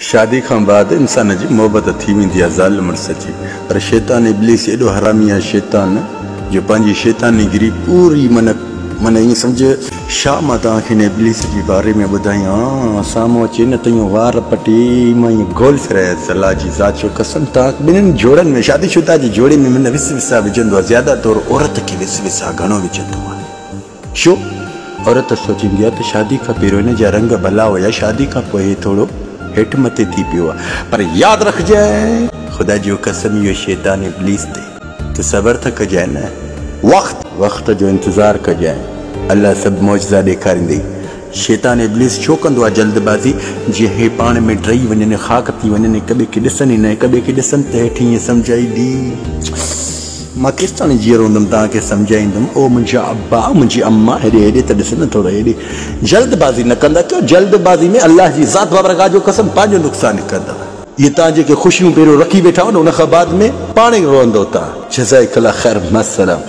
शादी का बाद इंसान जी मोहब्बत थी वेंदी आहे ज़ाल मुड़स जी, पर शैतान इब्लीस एॾो हरामी आहे शैतान जो पंहिंजी शैतानीगिरी पूरी मन ईअं सम्झ छा मां तव्हांखे हिन इब्लीस जे बारे में ॿुधायां। साम्हूं अचे न त वार पटी मां ईअं गोल फिराया सलाह जी ज़ात जो कसम तव्हां ॿिन्हिनि जोड़नि में शादीशुदा जे जोड़े में मन विस विसा विझंदो आहे, ज़्यादा तौरु औरत खे विस विसा घणो विझंदो आहे। छो औरत सोचींदी आहे त शादी खां पहिरियों हिन जा रंग भला हुया, शादी खां पोइ थोरो हेठि मथे थी पियो आहे। पर यादि रखजांइ ख़ुदा जो कसम इहो शैतान इब्लीस ते तूं सबर त कजांइ न, वक़्त जो इंतज़ारु कजांइ, अल्लाह सभु मौजज़ा ॾेखारींदई। शैतान इब्लीस छो कंदो आहे जल्दबाज़ी, जीअं हे पाण में टई वञनि ख़ाक थी वञनि, हिक ॿिए खे ॾिसनि ई न, हिक ॿिए खे ॾिसनि त हेठि ईअं सम्झाई ॾी मां केसि ताईं जीअरो हूंदुमि तव्हांखे सम्झाईंदुमि, ओ मुंहिंजा अब्बा मुंहिंजी अम्मा हेॾे हेॾे त ॾिस न थोरो हेॾे। जल्दबाज़ी न कंदा कयो, जल्दबाज़ी में अल्लाह जी ज़ात बाबरगाह जो कसम पंहिंजो नुक़सानु कंदा। इहे तव्हां जेके ख़ुशियूं पहिरियों रखी वेठा हो न, उन खां बाद में पाण ई रोअंदो तव्हां। जज़ाकल्लाह ख़ैर, मसलम।